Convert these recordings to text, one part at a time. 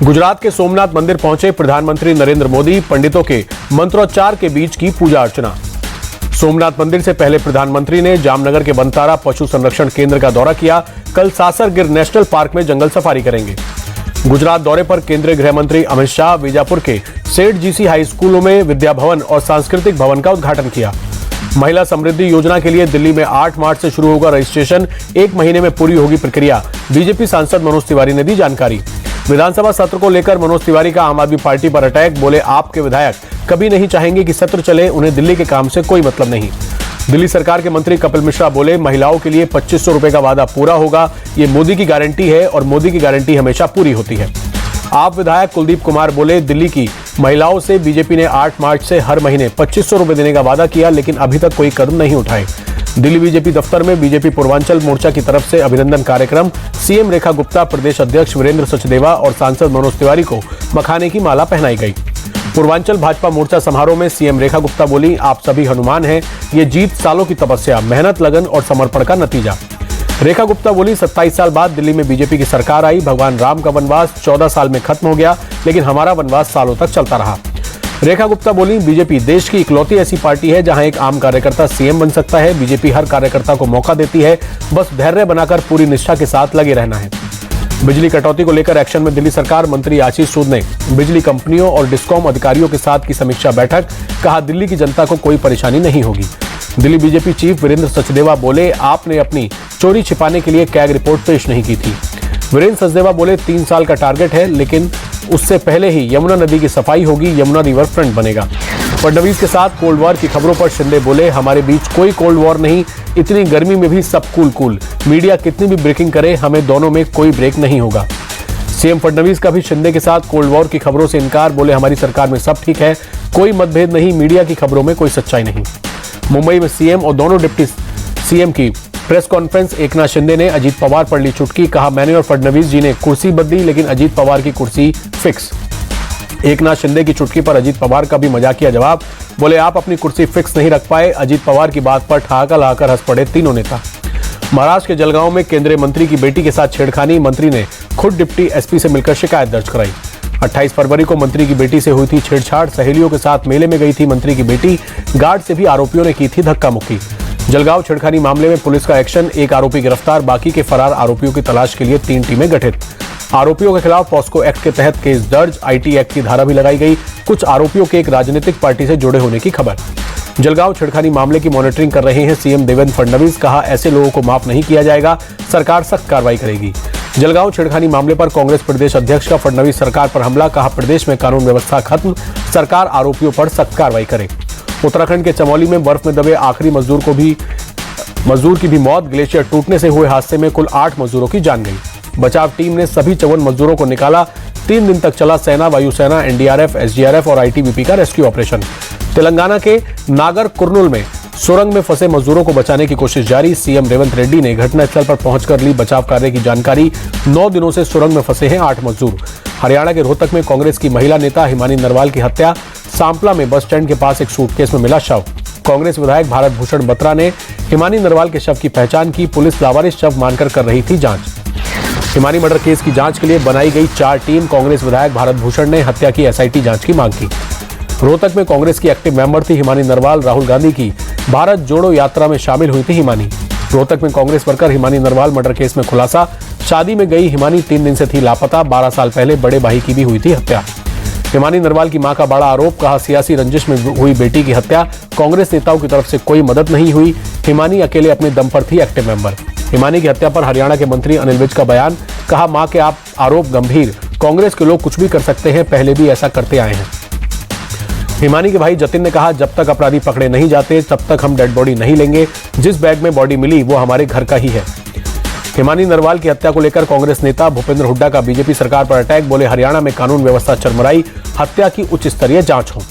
गुजरात के सोमनाथ मंदिर पहुंचे प्रधानमंत्री नरेंद्र मोदी। पंडितों के मंत्रोच्चार के बीच की पूजा अर्चना। सोमनाथ मंदिर से पहले प्रधानमंत्री ने जामनगर के बनतारा पशु संरक्षण केंद्र का दौरा किया। कल सासर गिर नेशनल पार्क में जंगल सफारी करेंगे। गुजरात दौरे पर केंद्रीय गृह मंत्री अमित शाह बीजापुर के सेठ जीसी हाई स्कूलों में विद्या भवन और सांस्कृतिक भवन का उद्घाटन किया। महिला समृद्धि योजना के लिए दिल्ली में 8 मार्च से शुरू होगा रजिस्ट्रेशन। 1 महीने में पूरी होगी प्रक्रिया। बीजेपी सांसद मनोज तिवारी ने दी जानकारी। विधानसभा सत्र को लेकर मनोज तिवारी का आम आदमी पार्टी पर अटैक। बोले आपके विधायक कभी नहीं चाहेंगे कि सत्र चले, उन्हें दिल्ली के काम से कोई मतलब नहीं। दिल्ली सरकार के मंत्री कपिल मिश्रा बोले महिलाओं के लिए 2500 रुपए का वादा पूरा होगा। ये मोदी की गारंटी है और मोदी की गारंटी हमेशा पूरी होती है। आप विधायक कुलदीप कुमार बोले दिल्ली की महिलाओं से बीजेपी ने 8 मार्च से हर महीने 2500 रुपए देने का वादा किया, लेकिन अभी तक कोई कदम नहीं उठाए। दिल्ली बीजेपी दफ्तर में बीजेपी पूर्वांचल मोर्चा की तरफ से अभिनंदन कार्यक्रम। सीएम रेखा गुप्ता, प्रदेश अध्यक्ष वीरेंद्र सचदेवा और सांसद मनोज तिवारी को मखाने की माला पहनाई गई। पूर्वांचल भाजपा मोर्चा समारोह में सीएम रेखा गुप्ता बोली आप सभी हनुमान हैं, ये जीत सालों की तपस्या, मेहनत, लगन और समर्पण का नतीजा। रेखा गुप्ता बोली 27 साल बाद दिल्ली में बीजेपी की सरकार आई। भगवान राम का वनवास 14 साल में खत्म हो गया, लेकिन हमारा वनवास सालों तक चलता रहा। रेखा गुप्ता बोली बीजेपी देश की इकलौती ऐसी पार्टी है जहां एक आम कार्यकर्ता सीएम बन सकता है। बीजेपी हर कार्यकर्ता को मौका देती है, बस धैर्य बनाकर पूरी निष्ठा के साथ लगे रहना है। बिजली कटौती को लेकर एक्शन में दिल्ली सरकार। मंत्री आशीष सूद ने बिजली कंपनियों और डिस्कॉम अधिकारियों के साथ की समीक्षा बैठक। कहा दिल्ली की जनता को कोई परेशानी नहीं होगी। दिल्ली बीजेपी चीफ वीरेंद्र सचदेवा बोले आपने अपनी चोरी छिपाने के लिए कैग रिपोर्ट पेश नहीं की थी। वीरेंद्र सचदेवा बोले 3 साल का टारगेट है, लेकिन उससे पहले ही यमुना नदी की सफाई होगी, यमुना रिवर फ्रंट बनेगा। फडणवीस के साथ कोल्ड वॉर की खबरों पर शिंदे बोले हमारे बीच कोई कोल्ड वॉर नहीं, इतनी गर्मी में भी सब कूल। मीडिया कितनी भी ब्रेकिंग करे, हमें दोनों में कोई ब्रेक नहीं होगा। सीएम फडणवीस का भी शिंदे के साथ कोल्ड वॉर की खबरों से इनकार। बोले हमारी सरकार में सब ठीक है, कोई मतभेद नहीं, मीडिया की खबरों में कोई सच्चाई नहीं। मुंबई में सीएम और दोनों डिप्टी सीएम की प्रेस कॉन्फ्रेंस। एकनाथ शिंदे ने अजीत पवार पर ली चुटकी। कहा मैंने और फडणवीस जी ने कुर्सी बदली, लेकिन अजीत पवार की कुर्सी फिक्स। एकनाथ शिंदे की चुटकी पर अजीत पवार का भी मजाकिया जवाब। बोले आप अपनी कुर्सी फिक्स नहीं रख पाए। अजीत पवार की बात पर ठहाका लगाकर हंस पड़े तीनों नेता। महाराष्ट्र के जलगांव में केंद्रीय मंत्री की बेटी के साथ छेड़खानी। मंत्री ने खुद डिप्टी एसपी से मिलकर शिकायत दर्ज कराई। 28 फरवरी को मंत्री की बेटी से हुई थी छेड़छाड़। सहेलियों के साथ मेले में गई थी मंत्री की बेटी। गार्ड से भी आरोपियों ने की थी धक्का मुक्की। जलगांव छेड़खानी मामले में पुलिस का एक्शन। 1 आरोपी गिरफ्तार, बाकी के फरार आरोपियों की तलाश के लिए 3 टीमें गठित। आरोपियों के खिलाफ पॉस्को एक्ट के तहत केस दर्ज। आईटी एक्ट की धारा भी लगाई गई। कुछ आरोपियों के एक राजनीतिक पार्टी से जुड़े होने की खबर। जलगांव छेड़खानी मामले की मॉनिटरिंग कर रहे हैं सीएम देवेंद्र फडणवीस। कहा ऐसे लोगों को माफ नहीं किया जाएगा, सरकार सख्त कार्रवाई करेगी। जलगांव छेड़खानी मामले पर कांग्रेस प्रदेश अध्यक्ष का फडणवीस सरकार पर हमला। कहा प्रदेश में कानून व्यवस्था खत्म, सरकार आरोपियों पर सख्त कार्रवाई करे। उत्तराखंड के चमोली में बर्फ में दबे आखिरी मजदूर की भी मौत। ग्लेशियर टूटने से हुए हादसे में कुल 8 मजदूरों की जान गई। बचाव टीम ने सभी 54 मजदूरों को निकाला। 3 दिन तक चला सेना, वायुसेना, एनडीआरएफ, एसडीआरएफ और आईटीबीपी का रेस्क्यू ऑपरेशन। तेलंगाना के नागर कुर्नूल में सुरंग में फंसे मजदूरों को बचाने की कोशिश जारी। सीएम रेवंत रेड्डी ने घटनास्थल पर पहुंचकर ली बचाव कार्य की जानकारी। 9 दिनों से सुरंग में फंसे हैं 8 मजदूर। हरियाणा के रोहतक में कांग्रेस की महिला नेता हिमानी नरवाल की हत्या। सांपला में बस स्टैंड के पास एक सूटकेस में मिला शव। कांग्रेस विधायक भारत भूषण बत्रा ने हिमानी नरवाल के शव की पहचान की। पुलिस लावारिस शव मानकर कर रही थी जांच। हिमानी मर्डर केस की जांच के लिए बनाई गई 4 टीम। कांग्रेस विधायक भारत भूषण ने हत्या की एसआईटी जांच की मांग की। रोहतक में कांग्रेस की एक्टिव मेंबर थी हिमानी नरवाल। राहुल गांधी की भारत जोड़ो यात्रा में शामिल हुई थी हिमानी। रोहतक में Congress worker Himani Narwal murder case में खुलासा। शादी में गई हिमानी 3 दिन से थी लापता। 12 साल पहले बड़े भाई की भी हुई थी हत्या। हिमानी नरवाल की मां का बड़ा आरोप। कहा सियासी रंजिश में हुई बेटी की हत्या। कांग्रेस नेताओं की तरफ से कोई मदद नहीं हुई। हिमानी अकेले अपने दम पर थी एक्टिव मेंबर। हिमानी की हत्या पर हरियाणा के मंत्री अनिल विज का बयान। कहा मां के आरोप गंभीर, कांग्रेस के लोग कुछ भी कर सकते हैं, पहले भी ऐसा करते आए हैं। हिमानी के भाई जतिन ने कहा जब तक अपराधी पकड़े नहीं जाते तब तक हम डेड बॉडी नहीं लेंगे। जिस बैग में बॉडी मिली वो हमारे घर का ही है। हिमानी नरवाल की हत्या को लेकर कांग्रेस नेता भूपेंद्र हुड्डा का बीजेपी सरकार पर अटैक। बोले हरियाणा में कानून व्यवस्था चरमराई, हत्या की उच्च स्तरीय जांच हो।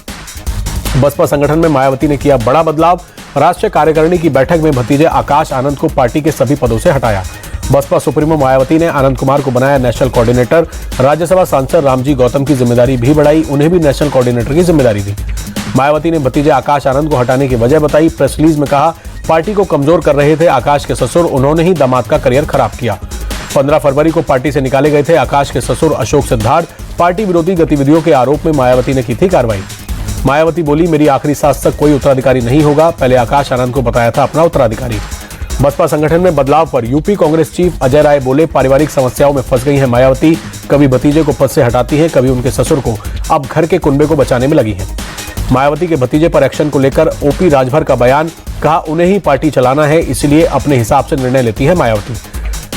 बसपा संगठन में मायावती ने किया बड़ा बदलाव। राष्ट्रीय कार्यकारिणी की बैठक में भतीजे आकाश आनंद को पार्टी के सभी पदों से हटाया। बसपा सुप्रीमो मायावती ने आनंद कुमार को बनाया नेशनल कोऑर्डिनेटर। राज्यसभा सांसद रामजी गौतम की जिम्मेदारी भी बढ़ाई, उन्हें भी नेशनल कोऑर्डिनेटर की जिम्मेदारी दी। मायावती ने भतीजे आकाश आनंद को हटाने की वजह बताई। प्रेस रिलीज में कहा पार्टी को कमजोर कर रहे थे आकाश के ससुर, उन्होंने ही दामाद का करियर खराब किया। 15 फरवरी को पार्टी से निकाले गए थे आकाश के ससुर अशोक सिद्धार्थ। पार्टी विरोधी गतिविधियों के आरोप में मायावती ने की थी कार्रवाई। मायावती बोली, मेरी आखिरी सांस तक कोई उत्तराधिकारी नहीं होगा, पहले आकाश आनंद को बताया था अपना उत्तराधिकारी। बसपा संगठन में बदलाव पर यूपी कांग्रेस चीफ अजय राय बोले, पारिवारिक समस्याओं में फंस गई हैं मायावती, कभी भतीजे को पद से हटाती हैं, कभी उनके ससुर को, अब घर के कुनबे को बचाने में लगी हैं। मायावती के भतीजे पर एक्शन को लेकर ओपी राजभर का बयान, कहा उन्हें ही पार्टी चलाना है, इसलिए अपने हिसाब से निर्णय लेती है मायावती।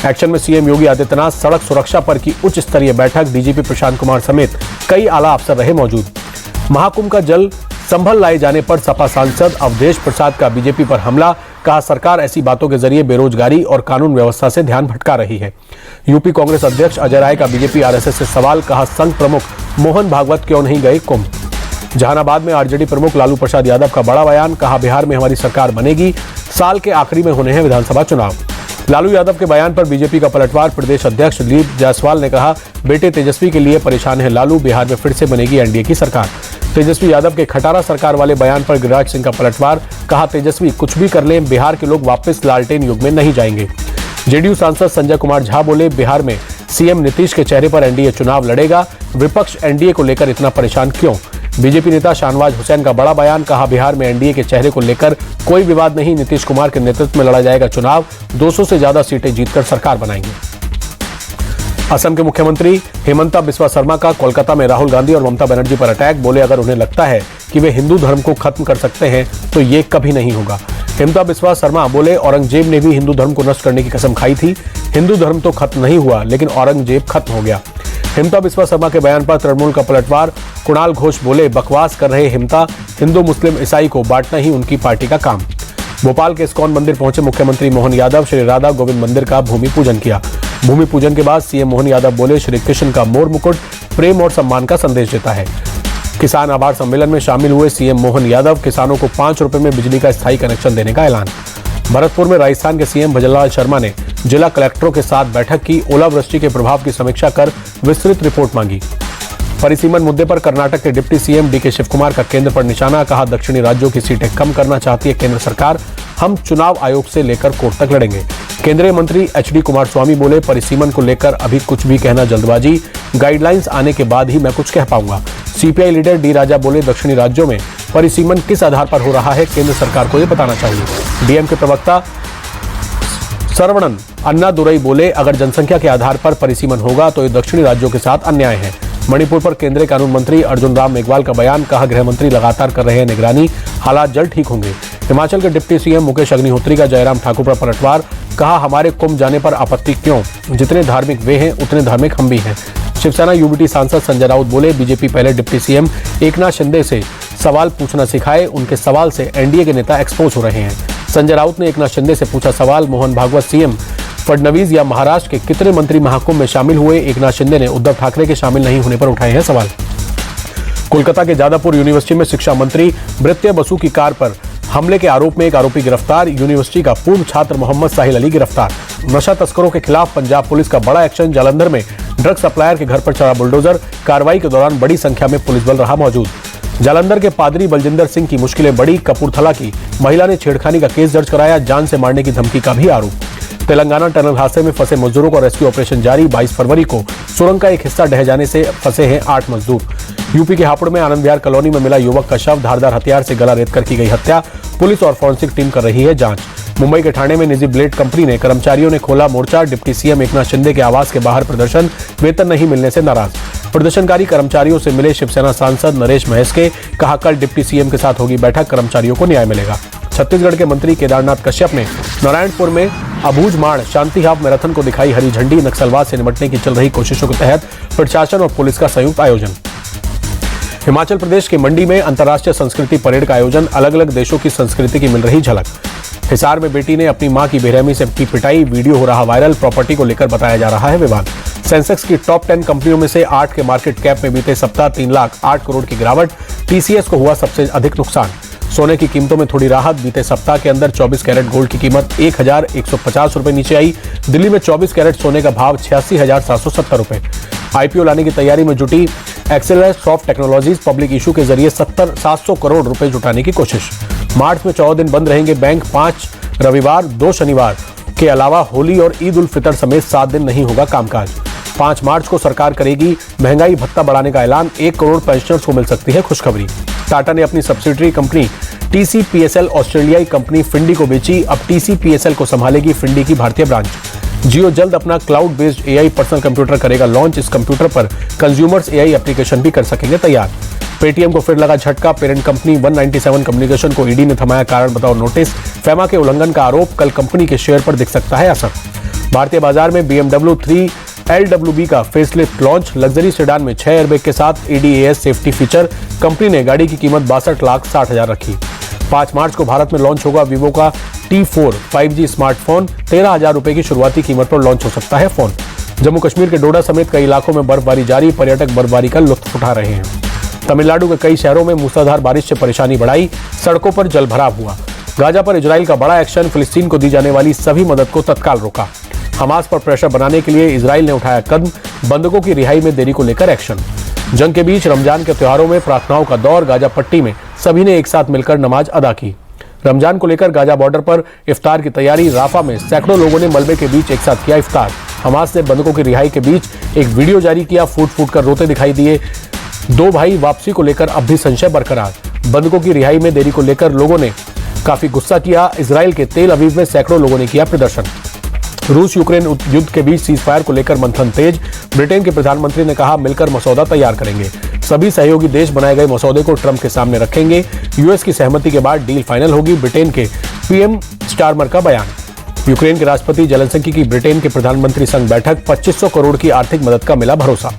एक्शन में सीएम योगी आदित्यनाथ, सड़क सुरक्षा पर की उच्च स्तरीय बैठक, डीजीपी प्रशांत कुमार समेत कई आला अफसर रहे मौजूद। महाकुंभ का जल संभल लाए जाने पर सपा सांसद अवधेश प्रसाद का बीजेपी पर हमला, कहा सरकार ऐसी बातों के जरिए बेरोजगारी और कानून व्यवस्था से ध्यान भटका रही है। यूपी कांग्रेस अध्यक्ष अजय राय का बीजेपी आरएसएस से सवाल, कहा संघ प्रमुख मोहन भागवत क्यों नहीं गए कुंभ। जहानाबाद में आरजेडी प्रमुख लालू प्रसाद यादव का बड़ा बयान, कहा बिहार में हमारी सरकार बनेगी, साल के आखिरी में होने हैं विधानसभा चुनाव। लालू यादव के बयान पर बीजेपी का पलटवार, प्रदेश अध्यक्ष दिलीप जायसवाल ने कहा बेटे तेजस्वी के लिए परेशान है लालू, बिहार में फिर से बनेगी एनडीए की सरकार। तेजस्वी यादव के खटारा सरकार वाले बयान पर गिरिराज सिंह का पलटवार, कहा तेजस्वी कुछ भी कर लें, बिहार के लोग वापस लालटेन युग में नहीं जाएंगे। जेडीयू सांसद संजय कुमार झा बोले, बिहार में सीएम नीतीश के चेहरे पर एनडीए चुनाव लड़ेगा, विपक्ष एनडीए को लेकर इतना परेशान क्यों। बीजेपी नेता शाहनवाज हुसैन का बड़ा बयान, कहा बिहार में एनडीए के चेहरे को लेकर कोई विवाद नहीं, नीतीश कुमार के नेतृत्व में लड़ा जाएगा चुनाव, 200 से ज्यादा सीटें जीतकर सरकार बनाएंगे। असम के मुख्यमंत्री हेमंता बिस्वा शर्मा का कोलकाता में राहुल गांधी और ममता बनर्जी पर अटैक, बोले अगर उन्हें लगता है कि वे हिंदू धर्म को खत्म कर सकते हैं तो ये कभी नहीं होगा। हेमंता बिस्वा शर्मा बोले, औरंगजेब ने भी हिंदू धर्म को नष्ट करने की कसम खाई थी, हिंदू धर्म तो खत्म नहीं हुआ लेकिन औरंगजेब खत्म हो गया। हेमंता बिस्वा शर्मा के बयान पर तृणमूल का पलटवार, कुणाल घोष बोले, बकवास कर रहे हेमंता, हिंदू मुस्लिम ईसाई को बांटना ही उनकी पार्टी का काम। भोपाल के इस्कॉन मंदिर पहुंचे मुख्यमंत्री मोहन यादव, श्री राधा गोविंद मंदिर का भूमि पूजन किया। भूमि पूजन के बाद सीएम मोहन यादव बोले, श्री कृष्ण का मोर मुकुट प्रेम और सम्मान का संदेश देता है। किसान आभार सम्मेलन में शामिल हुए सीएम मोहन यादव, किसानों को 5 रुपए में बिजली का स्थायी कनेक्शन देने का ऐलान। भरतपुर में राजस्थान के सीएम भजनलाल शर्मा ने जिला कलेक्टरों के साथ बैठक की, ओलावृष्टि के प्रभाव की समीक्षा कर विस्तृत रिपोर्ट मांगी। परिसीमन मुद्दे पर कर्नाटक के डिप्टी सीएम डीके शिवकुमार का केंद्र पर निशाना, कहा दक्षिणी राज्यों की सीटें कम करना चाहती है केंद्र सरकार, हम चुनाव आयोग से लेकर कोर्ट तक लड़ेंगे। केंद्रीय मंत्री एचडी कुमारस्वामी बोले, परिसीमन को लेकर अभी कुछ भी कहना जल्दबाजी, गाइडलाइंस आने के बाद ही मैं कुछ कह पाऊंगा। सीपीआई लीडर डी राजा बोले, दक्षिणी राज्यों में परिसीमन किस आधार पर हो रहा है केंद्र सरकार को यह बताना चाहिए। डीएम के प्रवक्ता सरवणन अन्नादुरई बोले, अगर जनसंख्या के आधार पर परिसीमन होगा तो ये दक्षिणी राज्यों के साथ अन्याय है। मणिपुर पर केंद्रीय कानून मंत्री अर्जुन राम मेघवाल का बयान, कहा गृह मंत्री लगातार कर रहे हैं निगरानी, हालात जल्द ठीक होंगे। हिमाचल के डिप्टी सीएम मुकेश अग्निहोत्री का जयराम ठाकुर पर पलटवार, कहा हमारे कुंभ जाने पर आपत्ति क्यों, जितने धार्मिक वे हैं उतने धार्मिक हम भी हैं। शिवसेना यूबीटी सांसद संजय राउत बोले, बीजेपी पहले डिप्टी सीएम एकनाथ शिंदे से सवाल पूछना सिखाए, उनके सवाल से एनडीए के नेता एक्सपोज हो रहे हैं। संजय राउत ने एकनाथ शिंदे से पूछा सवाल, मोहन भागवत सीएम फडणवीस या महाराष्ट्र के कितने मंत्री महाकुंभ में शामिल हुए, एकनाथ शिंदे ने उद्धव ठाकरे के शामिल नहीं होने पर उठाए हैं सवाल। कोलकाता के जादवपुर यूनिवर्सिटी में शिक्षा मंत्री ब्रित्य बसु की कार पर हमले के आरोप में एक आरोपी गिरफ्तार, यूनिवर्सिटी का पूर्व छात्र मोहम्मद साहिल अली गिरफ्तार। नशा तस्करों के खिलाफ पंजाब पुलिस का बड़ा एक्शन, जालंधर में ड्रग सप्लायर के घर पर चढ़ा बुलडोजर, कार्रवाई के दौरान बड़ी संख्या में पुलिस बल रहा मौजूद। जालंधर के पादरी बलजिंदर सिंह की मुश्किलें बढ़ी, कपूरथला की महिला ने छेड़खानी का केस दर्ज कराया, जान से मारने की धमकी का भी आरोप। तेलंगाना टनल हादसे में फंसे मजदूरों का रेस्क्यू ऑपरेशन जारी, 22 फरवरी को सुरंग का एक हिस्सा ढह जाने से फंसे हैं 8 मजदूर। यूपी के हापुड़ में आनंद विहार कॉलोनी में मिला युवक का शव, धारदार हथियार से गला रेतकर की गई हत्या, पुलिस और फॉरेंसिक टीम कर रही है जांच। मुंबई के ठाणे में निजी ब्लेड कंपनी ने कर्मचारियों ने खोला मोर्चा, डिप्टी सीएम एकनाथ शिंदे के आवास के बाहर प्रदर्शन, वेतन नहीं मिलने से नाराज। प्रदर्शनकारी कर्मचारियों से मिले शिवसेना सांसद नरेश महेश्के, कहा कल डिप्टी सीएम के साथ होगी बैठक, कर्मचारियों को न्याय मिलेगा। छत्तीसगढ़ के मंत्री केदारनाथ कश्यप ने नारायणपुर में अबूझमाड़ शांति हाफ मैराथन को दिखाई हरी झंडी, नक्सलवाद से निपटने की चल रही कोशिशों के तहत प्रशासन और पुलिस का संयुक्त आयोजन। हिमाचल प्रदेश के मंडी में अंतर्राष्ट्रीय संस्कृति परेड का आयोजन, अलग अलग देशों की संस्कृति की मिल रही झलक। हिसार में बेटी ने अपनी मां की बेरहमी से की पिटाई, वीडियो हो रहा वायरल, प्रॉपर्टी को लेकर बताया जा रहा है विवाद। सेंसेक्स की टॉप 10 कंपनियों में से 8 के मार्केट कैप में बीते सप्ताह 3,08 करोड़ की गिरावट, टीसीएस को हुआ सबसे अधिक नुकसान। सोने की कीमतों में थोड़ी राहत, बीते सप्ताह के अंदर 24 कैरेट गोल्ड की कीमत 1,150 रुपए नीचे आई। दिल्ली में 24 कैरेट सोने का भाव 86,770 रुपए। आईपीओ लाने की तैयारी में जुटी accelerate soft technologies, public issue के जरिए 700 करोड़ रुपए जुटाने की कोशिश। मार्च में 14 दिन बंद रहेंगे बैंक, 5 रविवार 2 शनिवार के अलावा होली और ईद उल फितर समेत 7 दिन नहीं होगा कामकाज। 5 मार्च को सरकार करेगी महंगाई भत्ता बढ़ाने का ऐलान, 1 करोड़ पेंशनर्स को मिल सकती है खुशखबरी। टाटा ने अपनी सब्सिडरी कंपनी TCPSL ऑस्ट्रेलियाई कंपनी फिंडी को बेची, अब TCPSL को संभालेगी फिंडी की भारतीय ब्रांच। जियो जल्द अपना cloud based AI personal computer करेगा लॉन्च, इस कंप्यूटर पर कंज्यूमर्स AI एप्लीकेशन भी कर सकेंगे तैयार। पेटीएम को फिर लगा झटका, पेरेंट कंपनी 197 कम्युनिकेशन को ईडी ने थमाया कारण बताओ नोटिस, फेमा के उल्लंघन का आरोप, कल कंपनी के शेयर पर दिख सकता है असर। भारतीय बाजार में BMW 3 LWB का फेसलिफ्ट लॉन्च, लग्जरी सेडान में 6 एयरबैग के साथ ADAS सेफ्टी फीचर, कंपनी ने गाड़ी की कीमत 62,60,000 रखी। 5 मार्च को भारत में लॉन्च होगा वीवो का T4 5G स्मार्टफोन, 13,000 रुपए की शुरुआती कीमत पर लॉन्च हो सकता है फोन। जम्मू कश्मीर के डोडा समेत कई इलाकों में बर्फबारी जारी, पर्यटक बर्फबारी का लुत्फ उठा रहे हैं। तमिलनाडु के कई शहरों में मूसलाधार बारिश से परेशानी बढ़ाई, सड़कों पर जलभराव हुआ। गाजा पर इजराइल का बड़ा एक्शन, फिलिस्तीन को दी जाने वाली सभी मदद को तत्काल रोका। हमास पर प्रेशर बनाने के लिए इजराइल ने उठाया कदम, बंधकों की रिहाई में देरी को लेकर एक्शन। जंग के बीच रमजान के त्योहारों में प्रार्थनाओं का दौर, गाजा पट्टी में सभी ने एक साथ मिलकर नमाज अदा की। रमजान को लेकर गाजा बॉर्डर पर इफ्तार की तैयारी, राफा में सैकड़ों लोगों ने मलबे के बीच एक साथ किया इफ्तार। हमास ने बंधकों की रिहाई के बीच एक वीडियो जारी किया, फूट फूट कर रोते दिखाई दिए। 2 भाई वापसी को लेकर अब भी संशय बरकरार, बंधकों की रिहाई में देरी को लेकर लोगों ने काफी गुस्सा किया। इजराइल के तेल अवीव में सैकड़ों लोगों ने किया प्रदर्शन। रूस यूक्रेन युद्ध के बीच सीजफायर को लेकर मंथन तेज, ब्रिटेन के प्रधानमंत्री ने कहा मिलकर मसौदा तैयार करेंगे। सभी सहयोगी देश बनाए गए मसौदे को ट्रंप के सामने रखेंगे। यूएस की सहमति के बाद डील फाइनल होगी, ब्रिटेन के PM स्टारमर का बयान। यूक्रेन के राष्ट्रपति जेलेंस्की की ब्रिटेन के प्रधानमंत्री संग बैठक, 2500 करोड़ की आर्थिक मदद का मिला भरोसा।